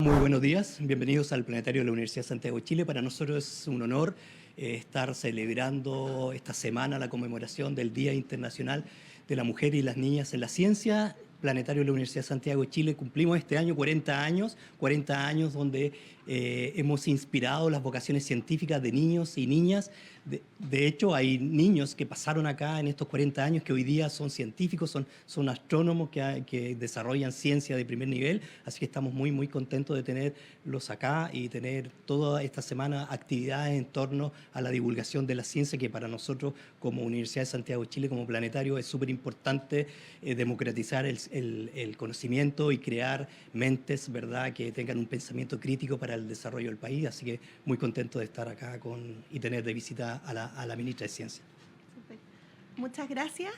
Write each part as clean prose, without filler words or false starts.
Muy buenos días, bienvenidos al Planetario de la Universidad de Santiago de Chile. Para nosotros es un honor estar celebrando esta semana la conmemoración del Día Internacional de la Mujer y las Niñas en la Ciencia. Planetario de la Universidad de Santiago de Chile cumplimos este año 40 años donde hemos inspirado las vocaciones científicas de niños y niñas. De hecho, hay niños que pasaron acá en estos 40 años que hoy día son científicos, son astrónomos que desarrollan ciencia de primer nivel, así que estamos muy contentos de tenerlos acá y tener toda esta semana actividades en torno a la divulgación de la ciencia, que para nosotros como Universidad de Santiago de Chile, como planetario, es súper importante democratizar el conocimiento y crear mentes, ¿verdad?, que tengan un pensamiento crítico para el desarrollo del país. Así que muy contento de estar acá y tener de visita a la ministra de Ciencia. Muchas gracias.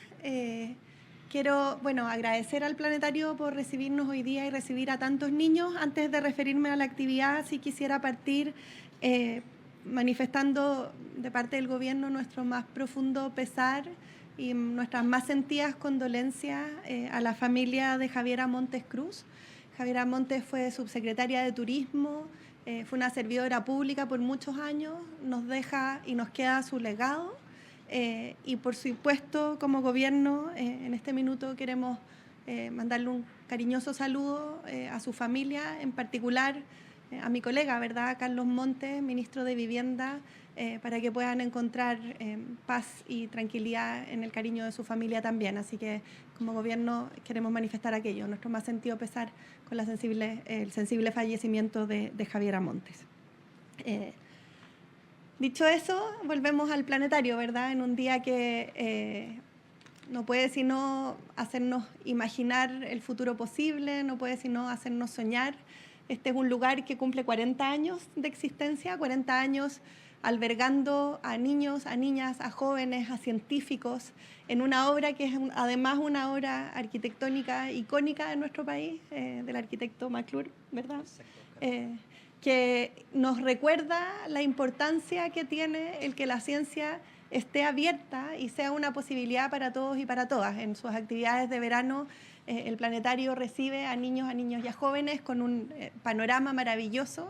Quiero agradecer al planetario por recibirnos hoy día y recibir a tantos niños. Antes de referirme a la actividad, sí quisiera partir manifestando de parte del gobierno nuestro más profundo pesar y nuestras más sentidas condolencias a la familia de Javiera Montes Cruz. Javiera Montes fue subsecretaria de Turismo, fue una servidora pública por muchos años, nos deja y nos queda su legado. Y por supuesto, como gobierno, en este minuto queremos mandarle un cariñoso saludo a su familia, en particular a mi colega, ¿verdad?, Carlos Montes, ministro de Vivienda, para que puedan encontrar paz y tranquilidad en el cariño de su familia también. Así que como gobierno queremos manifestar aquello, nuestro más sentido pesar con el sensible fallecimiento de Javiera Montes. Dicho eso, volvemos al planetario, ¿verdad?, en un día que no puede sino hacernos imaginar el futuro posible, no puede sino hacernos soñar. Este es un lugar que cumple 40 años de existencia, 40 años albergando a niños, a niñas, a jóvenes, a científicos, en una obra que es además una obra arquitectónica icónica de nuestro país, del arquitecto McClure, ¿verdad? Que nos recuerda la importancia que tiene el que la ciencia esté abierta y sea una posibilidad para todos y para todas. En sus actividades de verano, el planetario recibe a niños y a jóvenes con un panorama maravilloso,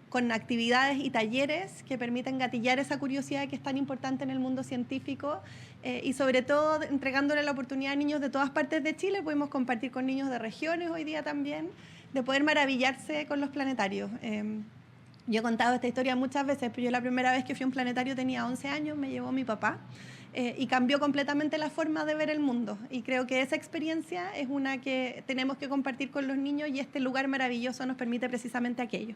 con actividades y talleres que permiten gatillar esa curiosidad que es tan importante en el mundo científico, y sobre todo entregándole la oportunidad a niños de todas partes de Chile. Podemos compartir con niños de regiones hoy día también, de poder maravillarse con los planetarios. Yo he contado esta historia muchas veces, pero yo la primera vez que fui a un planetario tenía 11 años, me llevó mi papá, y cambió completamente la forma de ver el mundo. Y creo que esa experiencia es una que tenemos que compartir con los niños, y este lugar maravilloso nos permite precisamente aquello.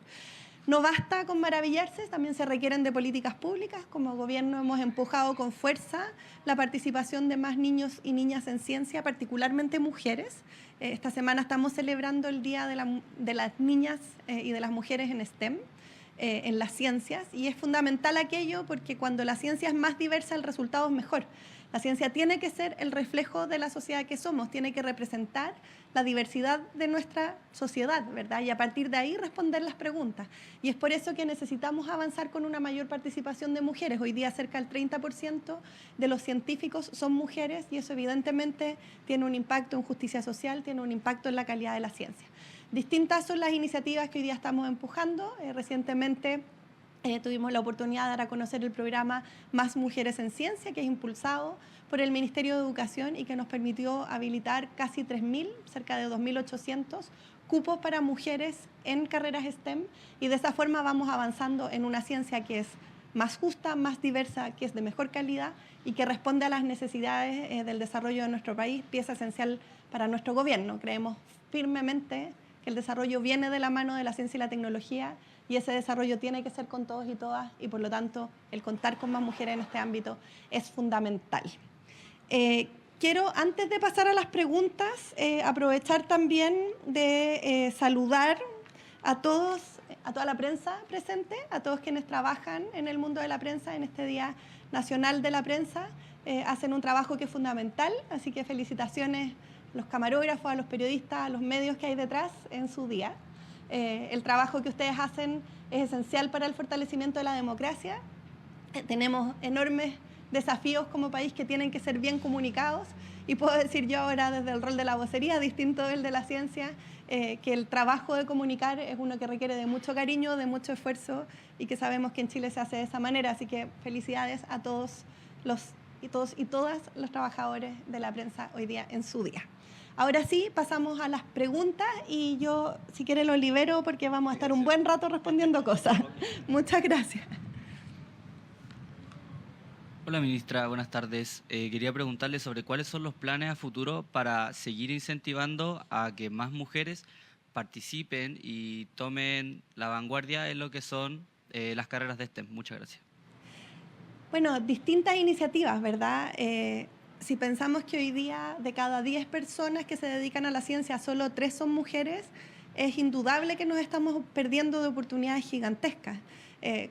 No basta con maravillarse, también se requieren de políticas públicas. Como gobierno hemos empujado con fuerza la participación de más niños y niñas en ciencia, particularmente mujeres. Esta semana estamos celebrando el Día de las Niñas y de las Mujeres en STEM, en las ciencias, y es fundamental aquello porque cuando la ciencia es más diversa el resultado es mejor. La ciencia tiene que ser el reflejo de la sociedad que somos, tiene que representar la diversidad de nuestra sociedad, ¿verdad? Y a partir de ahí responder las preguntas. Y es por eso que necesitamos avanzar con una mayor participación de mujeres. Hoy día cerca del 30% de los científicos son mujeres, y eso evidentemente tiene un impacto en justicia social, tiene un impacto en la calidad de la ciencia. Distintas son las iniciativas que hoy día estamos empujando. Recientemente tuvimos la oportunidad de dar a conocer el programa Más Mujeres en Ciencia, que es impulsado por el Ministerio de Educación y que nos permitió habilitar casi 3.000, cerca de 2.800 cupos para mujeres en carreras STEM, y de esa forma vamos avanzando en una ciencia que es más justa, más diversa, que es de mejor calidad y que responde a las necesidades del desarrollo de nuestro país, pieza esencial para nuestro gobierno. Creemos firmemente que el desarrollo viene de la mano de la ciencia y la tecnología, y ese desarrollo tiene que ser con todos y todas, y por lo tanto el contar con más mujeres en este ámbito es fundamental. Quiero, antes de pasar a las preguntas, aprovechar también de saludar a toda la prensa presente, a todos quienes trabajan en el mundo de la prensa en este Día Nacional de la Prensa. Hacen un trabajo que es fundamental, así que felicitaciones a los camarógrafos, a los periodistas, a los medios que hay detrás en su día. El trabajo que ustedes hacen es esencial para el fortalecimiento de la democracia. Tenemos enormes desafíos como país que tienen que ser bien comunicados, y puedo decir yo ahora desde el rol de la vocería, distinto del de la ciencia, que el trabajo de comunicar es uno que requiere de mucho cariño, de mucho esfuerzo y que sabemos que en Chile se hace de esa manera. Así que felicidades a todos y todas los trabajadores de la prensa hoy día en su día. Ahora sí, pasamos a las preguntas y yo, si quiere, lo libero porque vamos a estar un buen rato respondiendo cosas. Muchas gracias. Hola ministra, buenas tardes. Quería preguntarle sobre cuáles son los planes a futuro para seguir incentivando a que más mujeres participen y tomen la vanguardia en lo que son las carreras de STEM. Muchas gracias. Bueno, distintas iniciativas, ¿verdad? Si pensamos que hoy día de cada 10 personas que se dedican a la ciencia, solo 3 son mujeres, es indudable que nos estamos perdiendo de oportunidades gigantescas.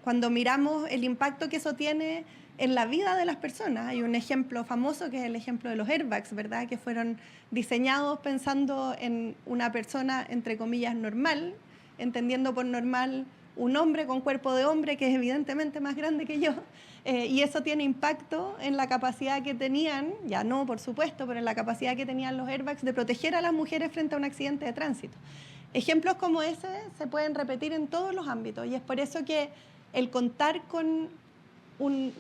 Cuando miramos el impacto que eso tiene en la vida de las personas, hay un ejemplo famoso que es el ejemplo de los airbags, ¿verdad? Que fueron diseñados pensando en una persona, entre comillas, normal, entendiendo por normal un hombre con cuerpo de hombre que es evidentemente más grande que yo, y eso tiene impacto en la capacidad que tenían, ya no por supuesto, pero en la capacidad que tenían los airbags de proteger a las mujeres frente a un accidente de tránsito. Ejemplos como ese se pueden repetir en todos los ámbitos y es por eso que el contar con un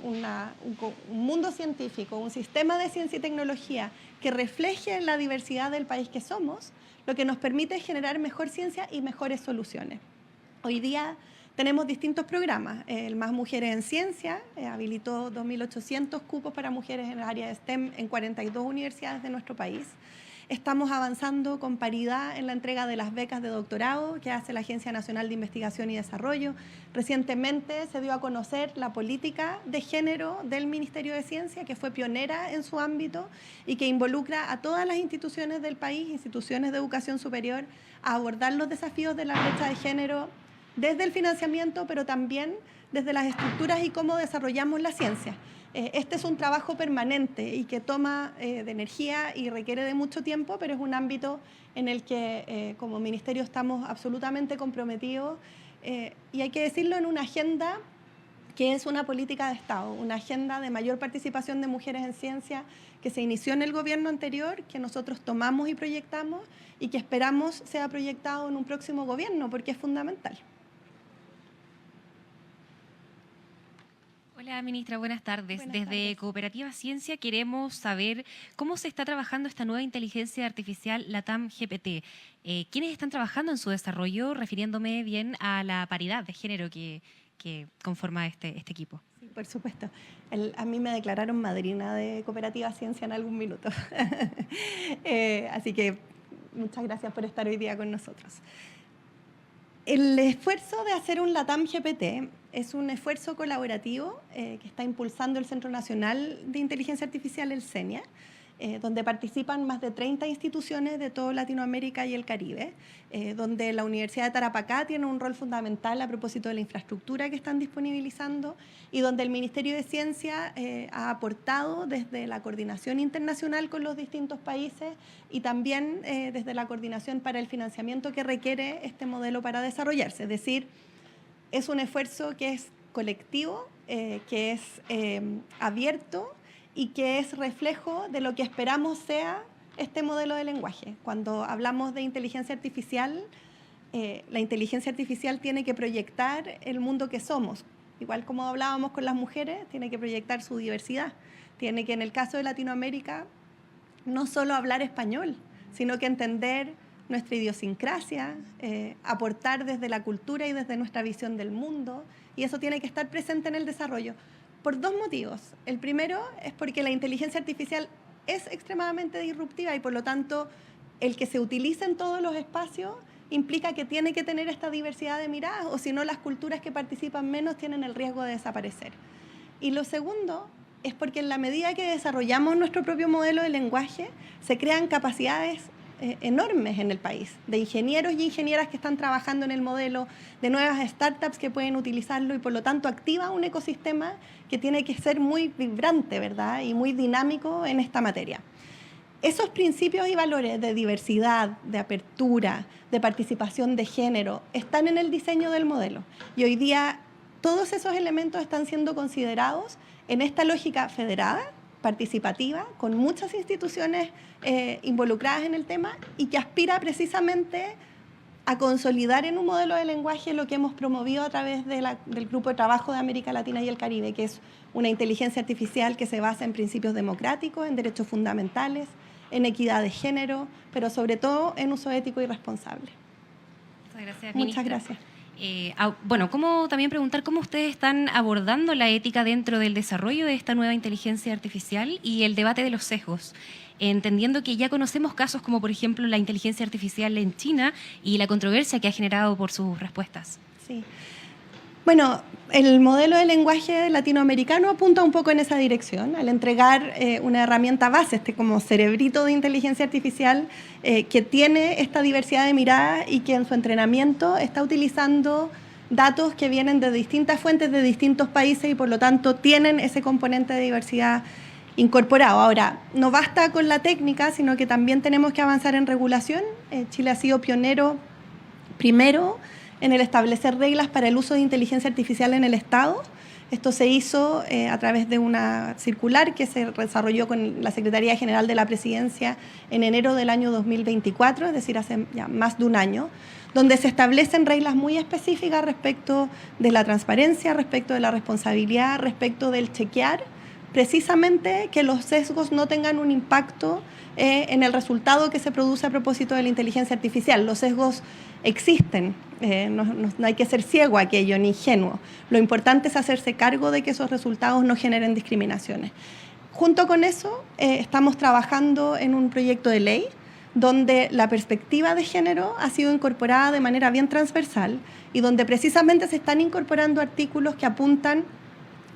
mundo científico, un sistema de ciencia y tecnología que refleje la diversidad del país que somos, lo que nos permite es generar mejor ciencia y mejores soluciones. Hoy día tenemos distintos programas. El Más Mujeres en Ciencia habilitó 2.800 cupos para mujeres en el área de STEM en 42 universidades de nuestro país. Estamos avanzando con paridad en la entrega de las becas de doctorado que hace la Agencia Nacional de Investigación y Desarrollo. Recientemente se dio a conocer la política de género del Ministerio de Ciencia, que fue pionera en su ámbito y que involucra a todas las instituciones del país, instituciones de educación superior, a abordar los desafíos de la brecha de género desde el financiamiento, pero también desde las estructuras y cómo desarrollamos la ciencia. Este es un trabajo permanente y que toma de energía y requiere de mucho tiempo, pero es un ámbito en el que como ministerio estamos absolutamente comprometidos y hay que decirlo en una agenda que es una política de Estado, una agenda de mayor participación de mujeres en ciencia que se inició en el gobierno anterior, que nosotros tomamos y proyectamos y que esperamos sea proyectado en un próximo gobierno porque es fundamental. Hola, ministra, buenas tardes. Buenas Desde tardes. Cooperativa Ciencia queremos saber cómo se está trabajando esta nueva inteligencia artificial LATAM GPT. ¿Quiénes están trabajando en su desarrollo, refiriéndome bien a la paridad de género que conforma este equipo? Sí, por supuesto. A mí me declararon madrina de Cooperativa Ciencia en algún minuto. Así que muchas gracias por estar hoy día con nosotros. El esfuerzo de hacer un LATAM GPT es un esfuerzo colaborativo que está impulsando el Centro Nacional de Inteligencia Artificial, el CENIA, donde participan más de 30 instituciones de toda Latinoamérica y el Caribe, donde la Universidad de Tarapacá tiene un rol fundamental a propósito de la infraestructura que están disponibilizando y donde el Ministerio de Ciencia ha aportado desde la coordinación internacional con los distintos países y también desde la coordinación para el financiamiento que requiere este modelo para desarrollarse. Es decir, es un esfuerzo que es colectivo, que es abierto y que es reflejo de lo que esperamos sea este modelo de lenguaje. Cuando hablamos de inteligencia artificial, la inteligencia artificial tiene que proyectar el mundo que somos. Igual como hablábamos con las mujeres, tiene que proyectar su diversidad. Tiene que, en el caso de Latinoamérica, no solo hablar español, sino que entender nuestra idiosincrasia, aportar desde la cultura y desde nuestra visión del mundo, y eso tiene que estar presente en el desarrollo. Por 2 motivos. El primero es porque la inteligencia artificial es extremadamente disruptiva y por lo tanto el que se utilice en todos los espacios implica que tiene que tener esta diversidad de miradas o si no las culturas que participan menos tienen el riesgo de desaparecer. Y lo segundo es porque en la medida que desarrollamos nuestro propio modelo de lenguaje se crean capacidades enormes en el país, de ingenieros y ingenieras que están trabajando en el modelo, de nuevas startups que pueden utilizarlo y por lo tanto activa un ecosistema que tiene que ser muy vibrante, ¿verdad? Y muy dinámico en esta materia. Esos principios y valores de diversidad, de apertura, de participación de género, están en el diseño del modelo. Y hoy día todos esos elementos están siendo considerados en esta lógica federada participativa, con muchas instituciones involucradas en el tema y que aspira precisamente a consolidar en un modelo de lenguaje lo que hemos promovido a través del Grupo de Trabajo de América Latina y el Caribe, que es una inteligencia artificial que se basa en principios democráticos, en derechos fundamentales, en equidad de género, pero sobre todo en uso ético y responsable. Muchas gracias, Muchas ministra. gracias. Bueno, también preguntar cómo ustedes están abordando la ética dentro del desarrollo de esta nueva inteligencia artificial y el debate de los sesgos, entendiendo que ya conocemos casos como, por ejemplo, la inteligencia artificial en China y la controversia que ha generado por sus respuestas. Sí. Bueno, el modelo de lenguaje latinoamericano apunta un poco en esa dirección, al entregar una herramienta base, como cerebrito de inteligencia artificial, que tiene esta diversidad de miradas y que en su entrenamiento está utilizando datos que vienen de distintas fuentes de distintos países y por lo tanto tienen ese componente de diversidad incorporado. Ahora, no basta con la técnica, sino que también tenemos que avanzar en regulación. Chile ha sido pionero primero en el establecer reglas para el uso de inteligencia artificial en el Estado. Esto se hizo a través de una circular que se desarrolló con la Secretaría General de la Presidencia en enero del año 2024, es decir, hace ya más de un año, donde se establecen reglas muy específicas respecto de la transparencia, respecto de la responsabilidad, respecto del chequear, precisamente que los sesgos no tengan un impacto en el resultado que se produce a propósito de la inteligencia artificial. Los sesgos existen, no hay que ser ciego a aquello ni ingenuo. Lo importante es hacerse cargo de que esos resultados no generen discriminaciones. Junto con eso, estamos trabajando en un proyecto de ley donde la perspectiva de género ha sido incorporada de manera bien transversal y donde precisamente se están incorporando artículos que apuntan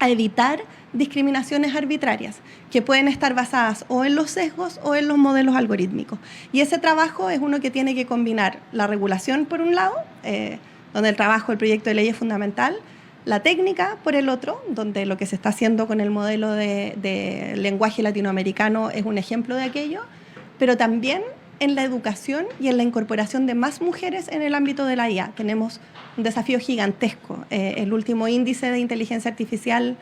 a evitar discriminaciones arbitrarias que pueden estar basadas o en los sesgos o en los modelos algorítmicos. Y ese trabajo es uno que tiene que combinar la regulación por un lado, donde el trabajo del proyecto de ley es fundamental, la técnica por el otro, donde lo que se está haciendo con el modelo de lenguaje latinoamericano es un ejemplo de aquello, pero también en la educación y en la incorporación de más mujeres en el ámbito de la IA. Tenemos un desafío gigantesco. El último índice de inteligencia artificial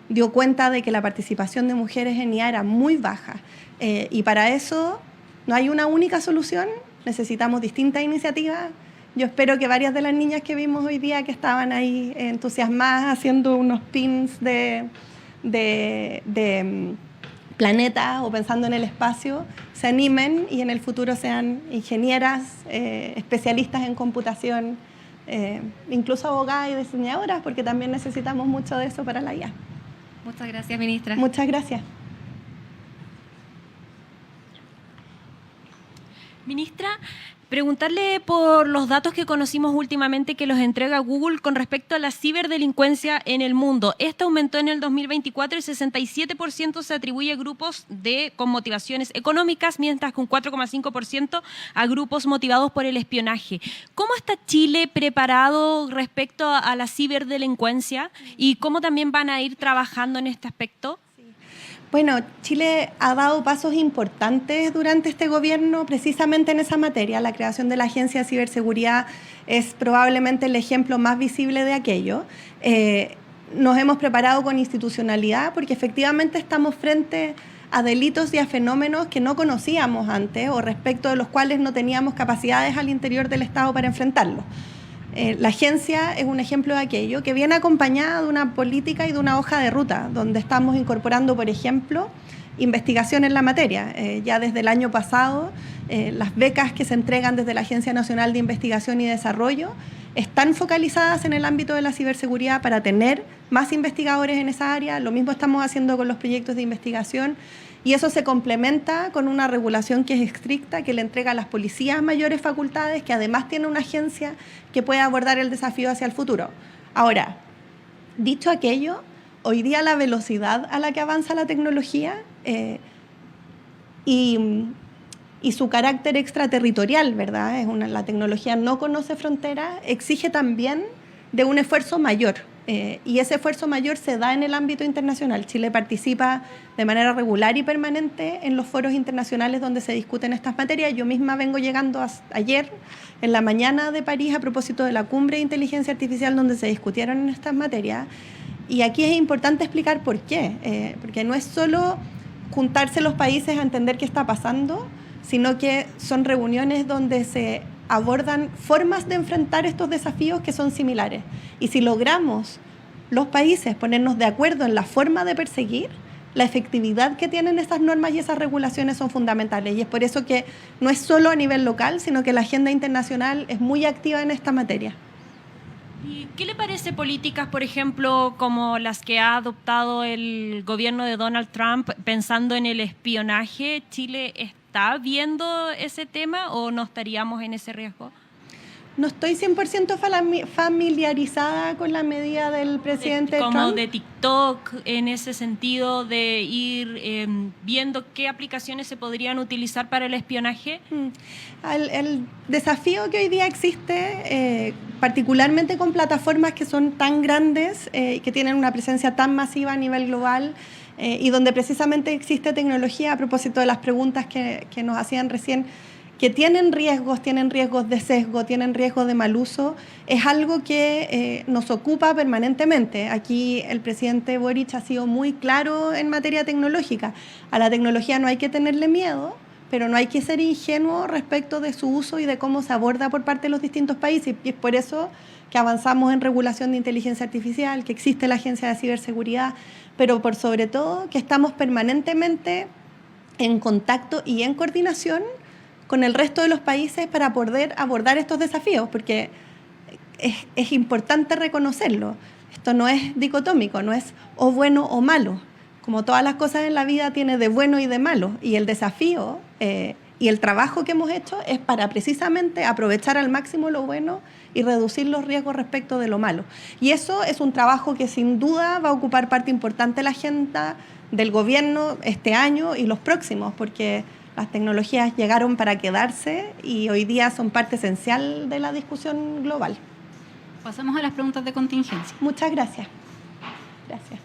dio cuenta de que la participación de mujeres en IA era muy baja. Y para eso no hay una única solución, necesitamos distintas iniciativas. Yo espero que varias de las niñas que vimos hoy día que estaban ahí entusiasmadas haciendo unos pins de planeta o pensando en el espacio, se animen y en el futuro sean ingenieras, especialistas en computación, incluso abogadas y diseñadoras, porque también necesitamos mucho de eso para la IA. Muchas gracias, ministra. Muchas gracias. Ministra, preguntarle por los datos que conocimos últimamente que los entrega Google con respecto a la ciberdelincuencia en el mundo. Esta aumentó en el 2024 y 67% se atribuye a grupos con motivaciones económicas, mientras que un 4,5% a grupos motivados por el espionaje. ¿Cómo está Chile preparado respecto a la ciberdelincuencia y cómo también van a ir trabajando en este aspecto? Bueno, Chile ha dado pasos importantes durante este gobierno precisamente en esa materia. La creación de la Agencia de Ciberseguridad es probablemente el ejemplo más visible de aquello. Nos hemos preparado con institucionalidad porque efectivamente estamos frente a delitos y a fenómenos que no conocíamos antes o respecto de los cuales no teníamos capacidades al interior del Estado para enfrentarlos. La agencia es un ejemplo de aquello que viene acompañada de una política y de una hoja de ruta, donde estamos incorporando, por ejemplo, investigación en la materia. Ya desde el año pasado, las becas que se entregan desde la Agencia Nacional de Investigación y Desarrollo están focalizadas en el ámbito de la ciberseguridad para tener más investigadores en esa área. Lo mismo estamos haciendo con los proyectos de investigación. Y eso se complementa con una regulación que es estricta, que le entrega a las policías mayores facultades, que además tiene una agencia que puede abordar el desafío hacia el futuro. Ahora, dicho aquello, hoy día la velocidad a la que avanza la tecnología y su carácter extraterritorial, ¿verdad? La tecnología no conoce fronteras, exige también de un esfuerzo mayor. Y ese esfuerzo mayor se da en el ámbito internacional. Chile participa de manera regular y permanente en los foros internacionales donde se discuten estas materias. Yo misma vengo llegando ayer en la mañana de París a propósito de la cumbre de inteligencia artificial donde se discutieron en estas materias. Y aquí es importante explicar por qué. Porque no es solo juntarse los países a entender qué está pasando, sino que son reuniones donde se abordan formas de enfrentar estos desafíos que son similares. Y si logramos los países ponernos de acuerdo en la forma de perseguir, la efectividad que tienen esas normas y esas regulaciones son fundamentales. Y es por eso que no es solo a nivel local, sino que la agenda internacional es muy activa en esta materia. ¿Y qué le parece políticas, por ejemplo, como las que ha adoptado el gobierno de Donald Trump pensando en el espionaje? ¿Chile está viendo ese tema o no estaríamos en ese riesgo? No estoy 100% familiarizada con la medida del presidente como Trump. de TikTok, en ese sentido de ir viendo qué aplicaciones se podrían utilizar para el espionaje. El desafío que hoy día existe, particularmente con plataformas que son tan grandes, que tienen una presencia tan masiva a nivel global, y donde precisamente existe tecnología, a propósito de las preguntas que nos hacían recién, que tienen riesgos de sesgo, tienen riesgos de mal uso, es algo que nos ocupa permanentemente. Aquí el presidente Boric ha sido muy claro en materia tecnológica. A la tecnología no hay que tenerle miedo, pero no hay que ser ingenuo respecto de su uso y de cómo se aborda por parte de los distintos países. Y es por eso que avanzamos en regulación de inteligencia artificial, que existe la Agencia de Ciberseguridad, pero por sobre todo que estamos permanentemente en contacto y en coordinación con el resto de los países para poder abordar estos desafíos, porque es importante reconocerlo. Esto no es dicotómico, no es o bueno o malo. Como todas las cosas en la vida tiene de bueno y de malo, y el desafío y el trabajo que hemos hecho es para precisamente aprovechar al máximo lo bueno y reducir los riesgos respecto de lo malo. Y eso es un trabajo que sin duda va a ocupar parte importante de la agenda del gobierno este año y los próximos, porque las tecnologías llegaron para quedarse y hoy día son parte esencial de la discusión global. Pasamos a las preguntas de contingencia. Muchas gracias. Gracias.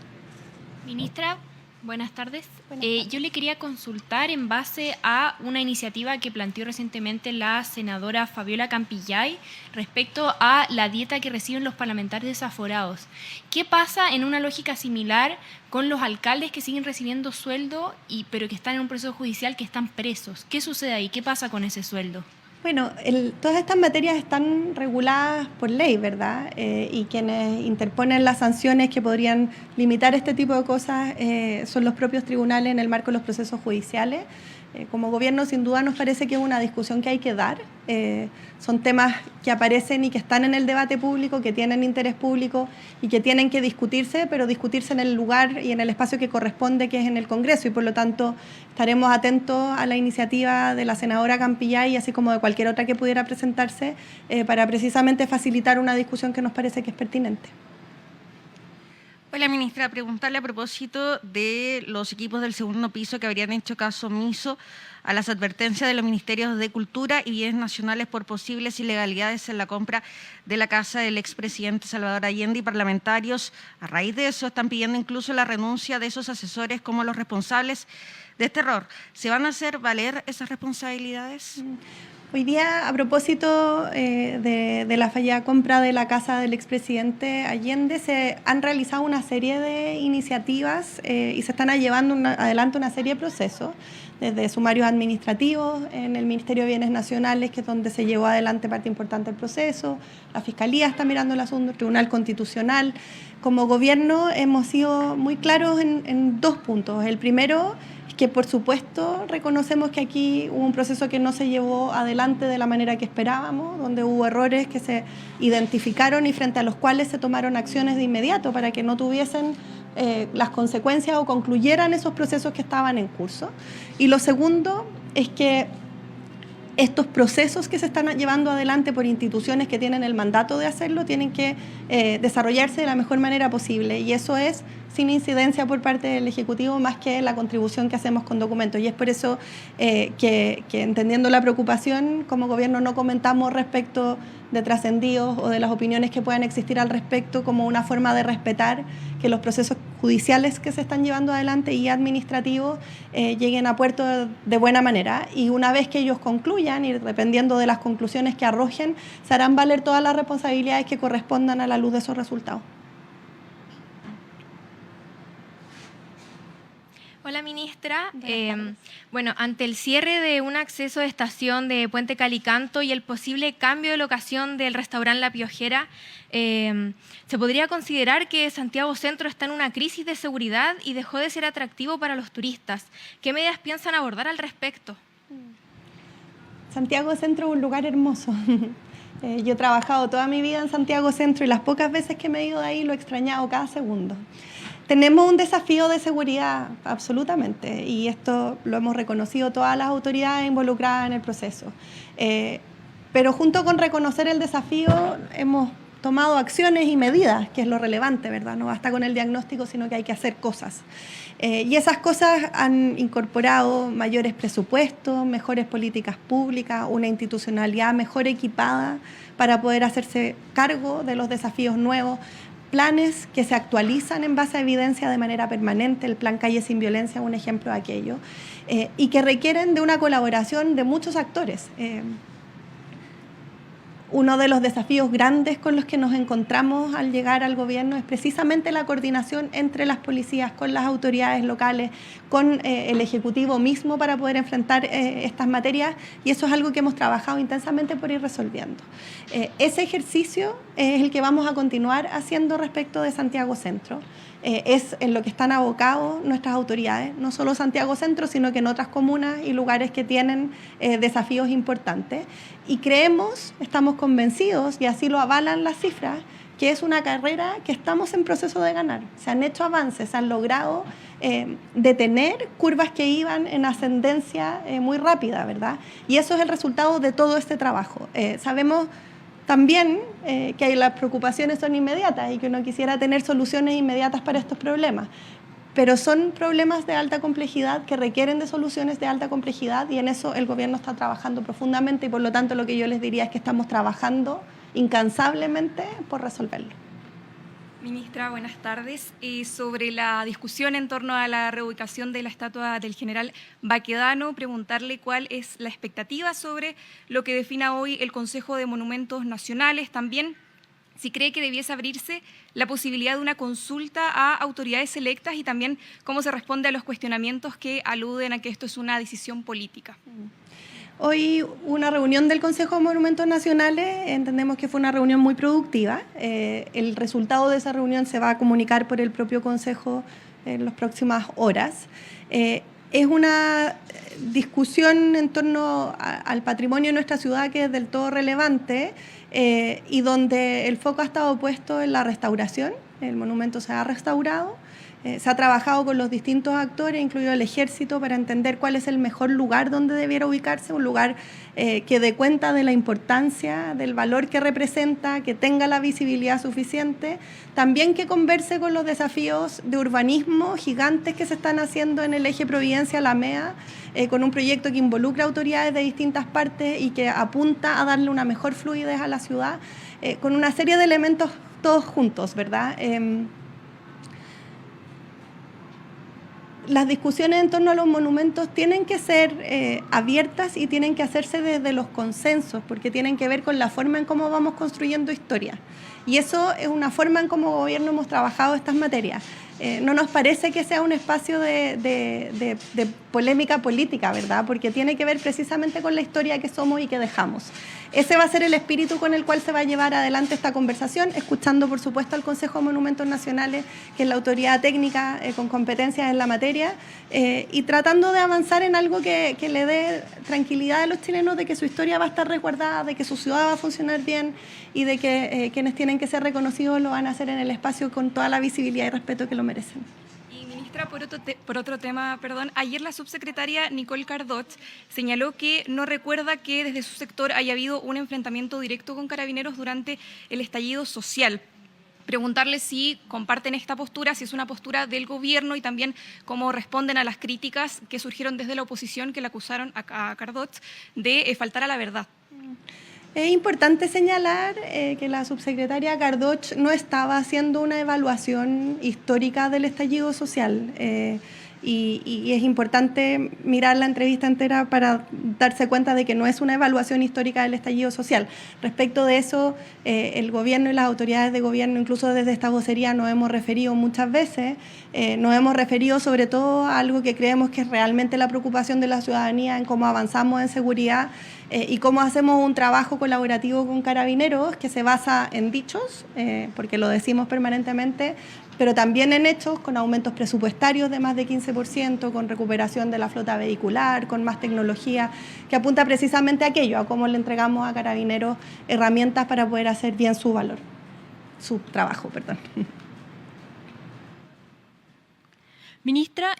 Ministra, buenas tardes. Buenas tardes. Yo le quería consultar en base a una iniciativa que planteó recientemente la senadora Fabiola Campillay respecto a la dieta que reciben los parlamentarios desaforados. ¿Qué pasa en una lógica similar con los alcaldes que siguen recibiendo sueldo, pero que están en un proceso judicial, que están presos? ¿Qué sucede ahí? ¿Qué pasa con ese sueldo? Bueno, todas estas materias están reguladas por ley, ¿verdad? Y quienes interponen las sanciones que podrían limitar este tipo de cosas son los propios tribunales en el marco de los procesos judiciales. Como gobierno, sin duda, nos parece que es una discusión que hay que dar. Son temas que aparecen y que están en el debate público, que tienen interés público y que tienen que discutirse, pero discutirse en el lugar y en el espacio que corresponde, que es en el Congreso. Y por lo tanto, estaremos atentos a la iniciativa de la senadora Campillay, así como de cualquier otra que pudiera presentarse, para precisamente facilitar una discusión que nos parece que es pertinente. Hola, ministra. Preguntarle a propósito de los equipos del segundo piso que habrían hecho caso omiso a las advertencias de los ministerios de Cultura y Bienes Nacionales por posibles ilegalidades en la compra de la casa del expresidente Salvador Allende, y parlamentarios a raíz de eso están pidiendo incluso la renuncia de esos asesores como los responsables de este error. ¿Se van a hacer valer esas responsabilidades? Hoy día, a propósito de la fallida compra de la casa del expresidente Allende, se han realizado una serie de iniciativas y se están llevando adelante una serie de procesos, desde sumarios administrativos en el Ministerio de Bienes Nacionales, que es donde se llevó adelante parte importante del proceso, la Fiscalía está mirando el asunto, el Tribunal Constitucional. Como gobierno hemos sido muy claros en dos puntos. El primero, que por supuesto reconocemos que aquí hubo un proceso que no se llevó adelante de la manera que esperábamos, donde hubo errores que se identificaron y frente a los cuales se tomaron acciones de inmediato para que no tuviesen las consecuencias o concluyeran esos procesos que estaban en curso. Y lo segundo es que estos procesos que se están llevando adelante por instituciones que tienen el mandato de hacerlo tienen que desarrollarse de la mejor manera posible, y eso es sin incidencia por parte del Ejecutivo más que la contribución que hacemos con documentos. Y es por eso que entendiendo la preocupación, como gobierno no comentamos respecto de trascendidos o de las opiniones que puedan existir al respecto, como una forma de respetar que los procesos judiciales que se están llevando adelante y administrativos lleguen a puerto de buena manera. Y una vez que ellos concluyan, y dependiendo de las conclusiones que arrojen, se harán valer todas las responsabilidades que correspondan a la luz de esos resultados. Hola, ministra. Bueno, ante el cierre de un acceso de estación de Puente Calicanto y el posible cambio de locación del restaurante La Piojera, ¿se podría considerar que Santiago Centro está en una crisis de seguridad y dejó de ser atractivo para los turistas? ¿Qué medidas piensan abordar al respecto? Santiago Centro es un lugar hermoso. Yo he trabajado toda mi vida en Santiago Centro y las pocas veces que me he ido de ahí lo he extrañado cada segundo. Tenemos un desafío de seguridad, absolutamente, y esto lo hemos reconocido todas las autoridades involucradas en el proceso. Pero junto con reconocer el desafío, hemos tomado acciones y medidas, que es lo relevante, ¿verdad? No basta con el diagnóstico, sino que hay que hacer cosas. Y esas cosas han incorporado mayores presupuestos, mejores políticas públicas, una institucionalidad mejor equipada para poder hacerse cargo de los desafíos nuevos, planes que se actualizan en base a evidencia de manera permanente, el Plan Calle Sin Violencia es un ejemplo de aquello, y que requieren de una colaboración de muchos actores. Uno de los desafíos grandes con los que nos encontramos al llegar al gobierno es precisamente la coordinación entre las policías, con las autoridades locales, con el Ejecutivo mismo para poder enfrentar estas materias, y eso es algo que hemos trabajado intensamente por ir resolviendo. Ese ejercicio es el que vamos a continuar haciendo respecto de Santiago Centro. Es en lo que están abocados nuestras autoridades, no solo Santiago Centro, sino que en otras comunas y lugares que tienen desafíos importantes. Y creemos, estamos convencidos, y así lo avalan las cifras, que es una carrera que estamos en proceso de ganar. Se han hecho avances, se han logrado detener curvas que iban en ascendencia muy rápida, ¿verdad? Y eso es el resultado de todo este trabajo. Sabemos también que las preocupaciones son inmediatas y que uno quisiera tener soluciones inmediatas para estos problemas, pero son problemas de alta complejidad que requieren de soluciones de alta complejidad, y en eso el gobierno está trabajando profundamente, y por lo tanto lo que yo les diría es que estamos trabajando incansablemente por resolverlo. Ministra, buenas tardes. Sobre la discusión en torno a la reubicación de la estatua del general Baquedano, preguntarle cuál es la expectativa sobre lo que defina hoy el Consejo de Monumentos Nacionales. También, si cree que debiese abrirse la posibilidad de una consulta a autoridades electas, y también cómo se responde a los cuestionamientos que aluden a que esto es una decisión política. Hoy una reunión del Consejo de Monumentos Nacionales, entendemos que fue una reunión muy productiva. El resultado de esa reunión se va a comunicar por el propio Consejo en las próximas horas. Es una discusión en torno al patrimonio de nuestra ciudad que es del todo relevante, y donde el foco ha estado puesto en la restauración. El monumento se ha restaurado. Se ha trabajado con los distintos actores, incluido el Ejército, para entender cuál es el mejor lugar donde debiera ubicarse, un lugar que dé cuenta de la importancia, del valor que representa, que tenga la visibilidad suficiente, también que converse con los desafíos de urbanismo gigantes que se están haciendo en el eje Providencia-Alameda, con un proyecto que involucra autoridades de distintas partes y que apunta a darle una mejor fluidez a la ciudad, con una serie de elementos todos juntos, ¿verdad? Las discusiones en torno a los monumentos tienen que ser abiertas y tienen que hacerse desde los consensos, porque tienen que ver con la forma en cómo vamos construyendo historia. Y eso es una forma en cómo gobierno hemos trabajado estas materias. No nos parece que sea un espacio de polémica política, ¿verdad? Porque tiene que ver precisamente con la historia que somos y que dejamos. Ese va a ser el espíritu con el cual se va a llevar adelante esta conversación, escuchando, por supuesto, al Consejo de Monumentos Nacionales, que es la autoridad técnica con competencias en la materia, y tratando de avanzar en algo que le dé tranquilidad a los chilenos de que su historia va a estar resguardada, de que su ciudad va a funcionar bien y de que quienes tienen que ser reconocidos lo van a hacer en el espacio con toda la visibilidad y respeto que lo merecen. Y ministra, por otro tema, ayer la subsecretaria Nicole Cardot señaló que no recuerda que desde su sector haya habido un enfrentamiento directo con Carabineros durante el estallido social. Preguntarle si comparten esta postura, si es una postura del gobierno, y también cómo responden a las críticas que surgieron desde la oposición, que le acusaron a Cardot de faltar a la verdad. Es importante señalar que la subsecretaria Cardot no estaba haciendo una evaluación histórica del estallido social. y es importante mirar la entrevista entera para darse cuenta de que no es una evaluación histórica del estallido social. Respecto de eso, el gobierno y las autoridades de gobierno, incluso desde esta vocería, nos hemos referido muchas veces, nos hemos referido sobre todo a algo que creemos que es realmente la preocupación de la ciudadanía en cómo avanzamos en seguridad y cómo hacemos un trabajo colaborativo con Carabineros que se basa en dichos, porque lo decimos permanentemente, pero también en hechos, con aumentos presupuestarios de más de 15%, con recuperación de la flota vehicular, con más tecnología, que apunta precisamente a aquello, a cómo le entregamos a Carabineros herramientas para poder hacer bien su trabajo. Ministra,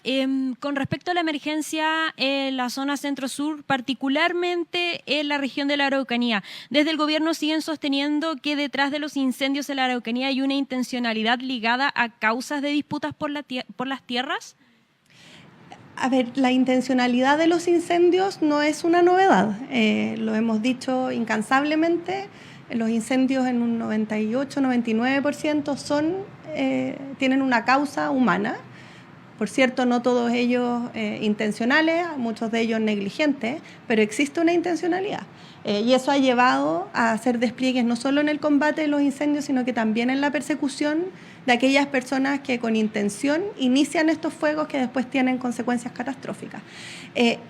con respecto a la emergencia en la zona centro-sur, particularmente en la región de la Araucanía, desde el gobierno siguen sosteniendo que detrás de los incendios en la Araucanía hay una intencionalidad ligada a causas de disputas por las tierras. A ver, la intencionalidad de los incendios no es una novedad, lo hemos dicho incansablemente. Los incendios en un 98-99% tienen una causa humana. Por cierto, no todos ellos intencionales, muchos de ellos negligentes, pero existe una intencionalidad. Y eso ha llevado a hacer despliegues no solo en el combate de los incendios, sino que también en la persecución de aquellas personas que con intención inician estos fuegos que después tienen consecuencias catastróficas.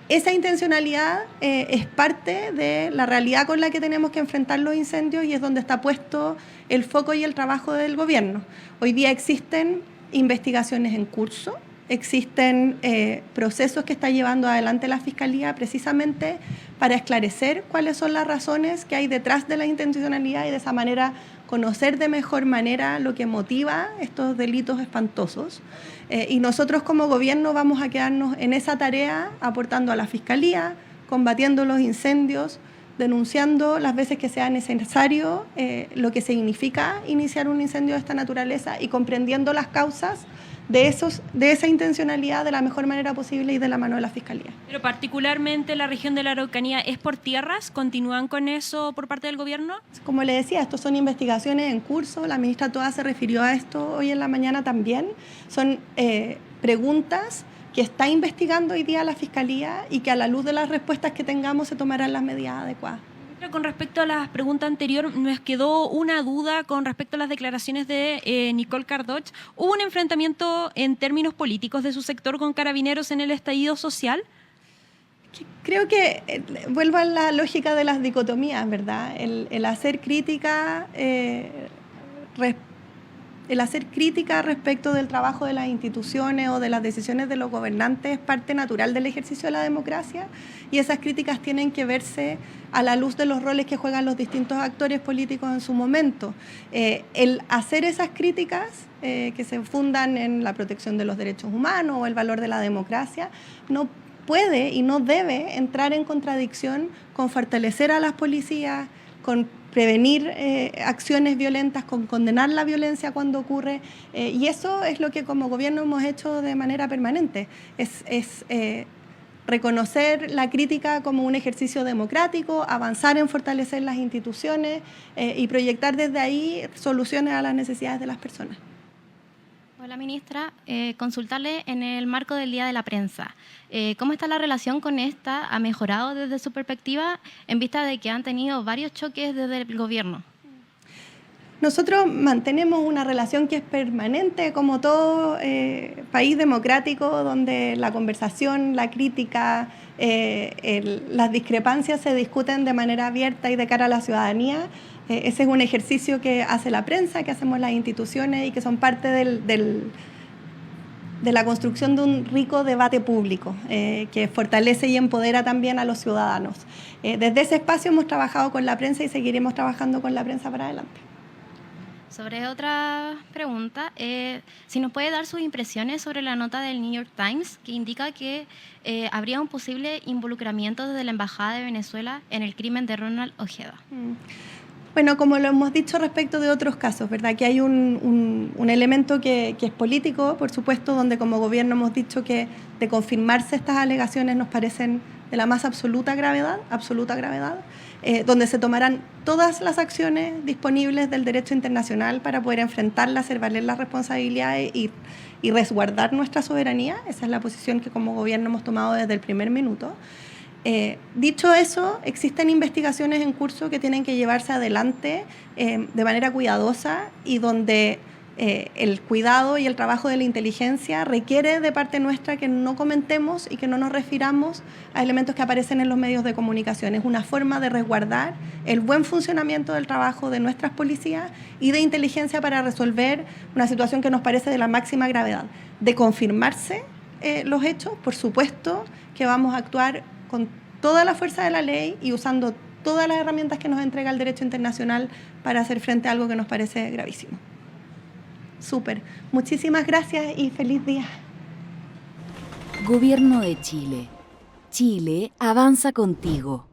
Esa intencionalidad es parte de la realidad con la que tenemos que enfrentar los incendios y es donde está puesto el foco y el trabajo del gobierno. Hoy día existen investigaciones en curso, existen procesos que está llevando adelante la Fiscalía precisamente para esclarecer cuáles son las razones que hay detrás de la intencionalidad y de esa manera conocer de mejor manera lo que motiva estos delitos espantosos. Y nosotros como gobierno vamos a quedarnos en esa tarea aportando a la Fiscalía, combatiendo los incendios, denunciando las veces que sea necesario lo que significa iniciar un incendio de esta naturaleza y comprendiendo las causas de esa intencionalidad de la mejor manera posible y de la mano de la Fiscalía. Pero particularmente la región de la Araucanía, ¿es por tierras? ¿Continúan con eso por parte del gobierno? Como le decía, estos son investigaciones en curso, la ministra Toa se refirió a esto hoy en la mañana también, son preguntas que está investigando hoy día la Fiscalía y que a la luz de las respuestas que tengamos se tomarán las medidas adecuadas. Con respecto a la pregunta anterior, nos quedó una duda con respecto a las declaraciones de Nicole Cardoch. ¿Hubo un enfrentamiento en términos políticos de su sector con Carabineros en el estallido social? Creo que vuelvo a la lógica de las dicotomías, ¿verdad? El hacer crítica respecto del trabajo de las instituciones o de las decisiones de los gobernantes es parte natural del ejercicio de la democracia y esas críticas tienen que verse a la luz de los roles que juegan los distintos actores políticos en su momento. El hacer esas críticas que se fundan en la protección de los derechos humanos o el valor de la democracia no puede y no debe entrar en contradicción con fortalecer a las policías, con prevenir acciones violentas, con condenar la violencia cuando ocurre, y eso es lo que como gobierno hemos hecho de manera permanente, es reconocer la crítica como un ejercicio democrático, avanzar en fortalecer las instituciones y proyectar desde ahí soluciones a las necesidades de las personas. Hola, ministra. Consultarle en el marco del Día de la Prensa. ¿Cómo está la relación con esta? ¿Ha mejorado desde su perspectiva en vista de que han tenido varios choques desde el gobierno? Nosotros mantenemos una relación que es permanente, como todo país democrático, donde la conversación, la crítica, las discrepancias se discuten de manera abierta y de cara a la ciudadanía. Ese es un ejercicio que hace la prensa, que hacemos las instituciones y que son parte de la construcción de un rico debate público que fortalece y empodera también a los ciudadanos. Desde ese espacio hemos trabajado con la prensa y seguiremos trabajando con la prensa para adelante. Sobre otra pregunta, si nos puede dar sus impresiones sobre la nota del New York Times que indica que habría un posible involucramiento desde la Embajada de Venezuela en el crimen de Ronald Ojeda. Bueno, como lo hemos dicho respecto de otros casos, ¿verdad? Que hay un elemento que es político, por supuesto, donde como gobierno hemos dicho que de confirmarse estas alegaciones nos parecen de la más absoluta gravedad, donde se tomarán todas las acciones disponibles del derecho internacional para poder enfrentarlas, hacer valer las responsabilidades y resguardar nuestra soberanía. Esa es la posición que como gobierno hemos tomado desde el primer minuto. Dicho eso, existen investigaciones en curso que tienen que llevarse adelante de manera cuidadosa y donde el cuidado y el trabajo de la inteligencia requiere de parte nuestra que no comentemos y que no nos refiramos a elementos que aparecen en los medios de comunicación. Es una forma de resguardar el buen funcionamiento del trabajo de nuestras policías y de inteligencia para resolver una situación que nos parece de la máxima gravedad. De confirmarse los hechos, por supuesto que vamos a actuar con toda la fuerza de la ley y usando todas las herramientas que nos entrega el derecho internacional para hacer frente a algo que nos parece gravísimo. Súper. Muchísimas gracias y feliz día. Gobierno de Chile. Chile avanza contigo.